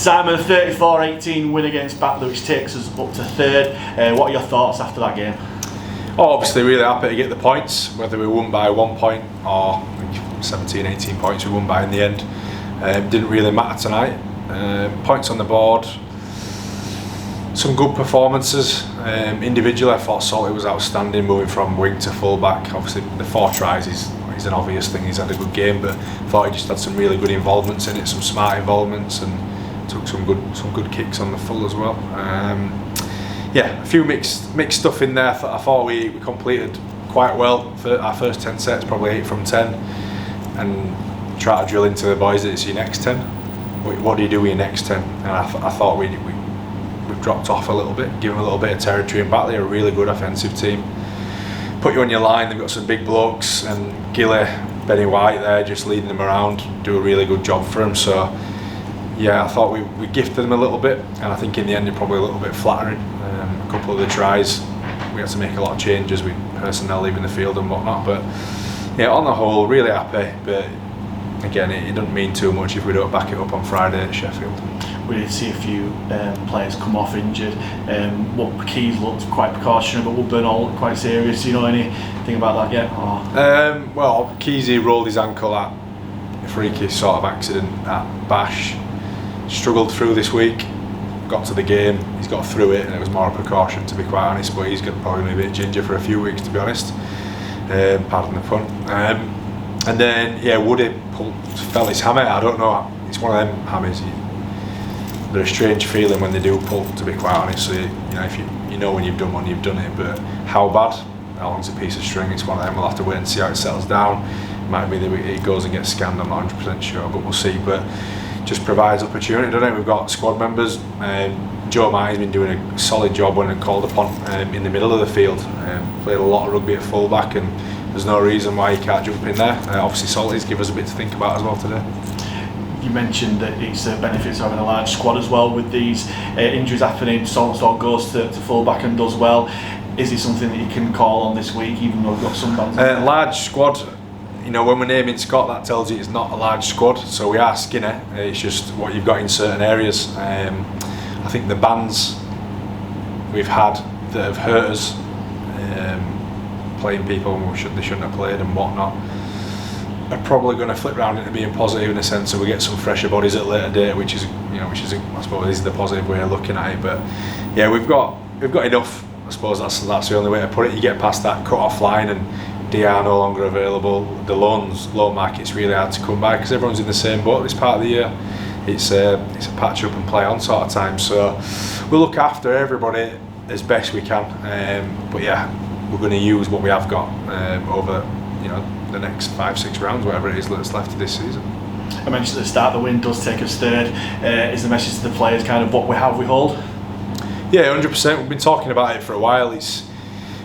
Simon, 34-18 win against Batley, which takes us up to third. What are your thoughts after that game? Oh, obviously really happy to get the points, whether we won by 1 point or 17, 18 points we won by in the end. Didn't really matter tonight. Points on the board, some good performances. Individually I thought Salty was outstanding, moving from wing to full back. Obviously the 4 tries is an obvious thing, he's had a good game, but I thought he just had some really good involvements in it, some smart involvements, and took some good kicks on the full as well. Yeah, a few mixed stuff in there. I thought we completed quite well for our first 10 sets, probably 8 from 10, and try to drill into the boys that it's your next 10. What do you do with your next 10? And I thought we've dropped off a little bit, given a little bit of territory, and Batley are a really good offensive team. Put you on your line, they've got some big blokes, and Gilly, Benny White there just leading them around, do a really good job for them. So yeah, I thought we gifted them a little bit, and I think in the end they're probably a little bit flattering. A couple of the tries we had to make a lot of changes with personnel leaving the field and whatnot, but yeah, on the whole really happy. But again, it doesn't mean too much if we don't back it up on Friday at Sheffield. We did see a few players come off injured. What Keys looked quite precautionary, but Woodburn all looked quite serious. Do you know anything about that yet? Or? Well, Keysy rolled his ankle at a freaky sort of accident at Bash. Struggled through this week, got to the game, he's got through it, and it was more a precaution to be quite honest, but he's going to probably be a bit ginger for a few weeks to be honest. Pardon the pun. And then, yeah, Woody felt his hammer. I don't know, it's one of them hammers. They're a strange feeling when they do pull, to be quite honest. So if you know when you've done one, you've done it. But how bad? How long's a piece of string? It's one of them. We'll have to wait and see how it settles down. It might be that it goes and gets scanned. I'm not 100% sure, but we'll see. But just provides opportunity, doesn't it? We've got squad members. Joe Marty's been doing a solid job when called upon in the middle of the field. Played a lot of rugby at full back, and there's no reason why he can't jump in there. Obviously, Salty's give us a bit to think about as well today. You mentioned that it's benefits having a large squad as well with these injuries happening. Salton goes to full-back and does well. Is it something that you can call on this week, even though we've got some bands? Large squad, when we're naming Scott, that tells you it's not a large squad, so we are skinny. It's just what you've got in certain areas. I think the bans we've had that have hurt us, playing people they shouldn't have played and whatnot, are probably going to flip round into being positive in a sense, so we get some fresher bodies at a later date, which is I suppose is the positive way of looking at it. But yeah, we've got enough. I suppose that's the only way to put it. You get past that cut-off line and DR no longer available. The loan market's really hard to come by because everyone's in the same boat this part of the year. It's a patch up and play on sort of time. So we'll look after everybody as best we can. But yeah, we're going to use what we have got over the next 5-6 rounds, whatever it is that's left of this season. I mentioned at the start the win does take us third. Is the message to the players kind of what we hold? Yeah, 100%. We've been talking about it for a while. It's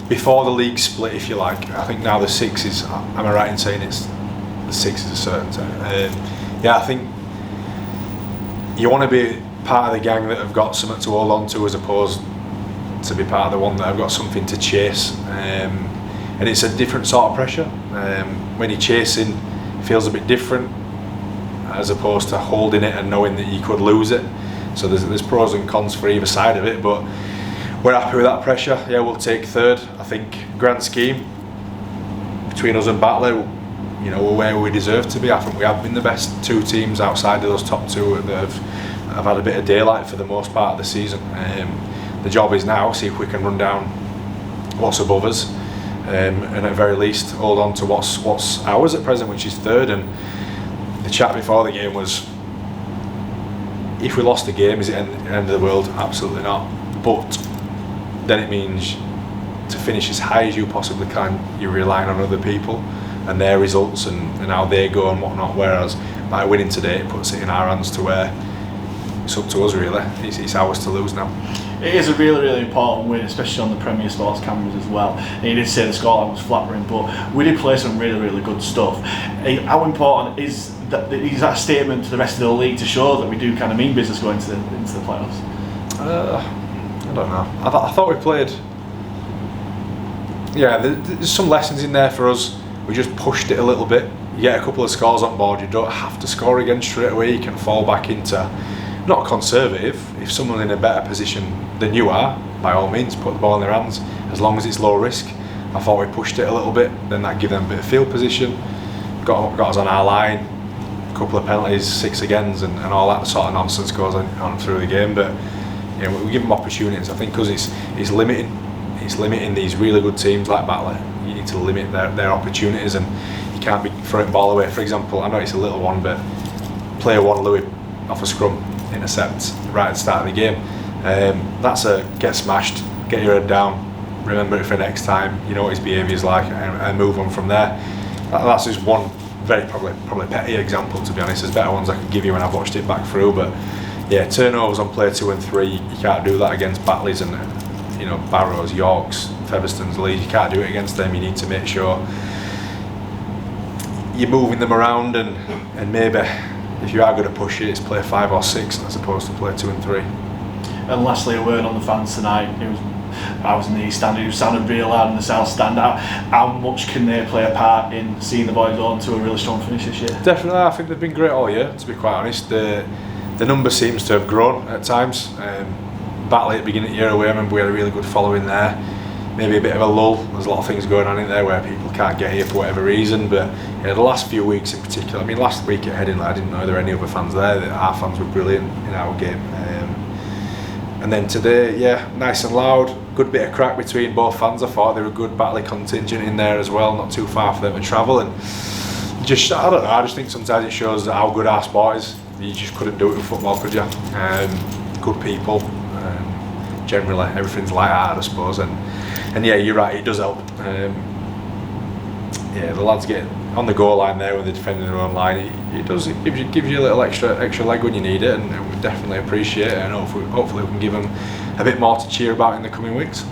before the league split, if you like. I think now the 6 is, am I right in saying the 6 is a certainty? Yeah, I think you want to be part of the gang that have got something to hold on to as opposed to be part of the one that have got something to chase. And it's a different sort of pressure. When you're chasing, it feels a bit different as opposed to holding it and knowing that you could lose it. So there's pros and cons for either side of it, but we're happy with that pressure. Yeah, we'll take third. I think grand scheme between us and Batley, we're where we deserve to be. I think we have been the best 2 teams outside of those top 2 that have had a bit of daylight for the most part of the season. The job is now see if we can run down what's above us, and at very least hold on to what's ours at present, which is third. And the chat before the game was, if we lost the game, is it the end of the world? Absolutely not. But then it means to finish as high as you possibly can, you're relying on other people and their results and how they go and whatnot. Whereas by winning today, it puts it in our hands to where it's up to us really. It's ours to lose now. It is a really, really important win, especially on the Premier Sports cameras as well. And you did say the scoreline was flattering, but we did play some really, really good stuff. How important is that statement to the rest of the league to show that we do kind of mean business going into the playoffs? I don't know. I thought we played. Yeah, there's some lessons in there for us. We just pushed it a little bit. You get a couple of scores on board. You don't have to score again straight away. You can fall back into not conservative. If someone's in a better position than you are, by all means, put the ball in their hands, as long as it's low risk. I thought we pushed it a little bit, then that give them a bit of field position, got us on our line, a couple of penalties, 6 agains, and all that sort of nonsense goes on through the game. But you know, we give them opportunities. I think because it's limiting these really good teams like Batley. You need to limit their opportunities, and you can't be throwing ball away. For example, I know it's a little one, but player 1 Louis off a scrum intercept right at the start of the game. That's a get smashed, get your head down, remember it for next time, you know what his behaviour is like, and move on from there. That's just one very probably petty example, to be honest. There's better ones I could give you when I've watched it back through, but yeah, turnovers on player 2 and 3, you can't do that against Batleys and you know, Barrows, Yorks, Featherstones, Leeds. You can't do it against them. You need to make sure you're moving them around, and maybe if you are going to push it, it's play 5 or 6 as opposed to play 2 and 3. And lastly, a word on the fans tonight. I was in the east stand, it sounded real loud in the south stand. How much can they play a part in seeing the boys on to a really strong finish this year? Definitely, I think they've been great all year, to be quite honest. The number seems to have grown at times. Batley at the beginning of the year away, I remember we had a really good following there. Maybe a bit of a lull. There's a lot of things going on in there where people can't get here for whatever reason, but yeah, the last few weeks in particular, I mean last week at Headingley I didn't know there were any other fans there. Our fans were brilliant in our game. And then today, yeah, nice and loud, good bit of crack between both fans. I thought they were a good Batley contingent in there as well, not too far for them to travel, and just, I don't know, I just think sometimes it shows how good our sport is. You just couldn't do it with football, could you? Good people, generally everything's light-hearted, I suppose, and yeah, you're right, it does help. Yeah, the lads get on the goal line there when they're defending their own line. It gives you a little extra leg when you need it, and we definitely appreciate it, and hopefully we can give them a bit more to cheer about in the coming weeks.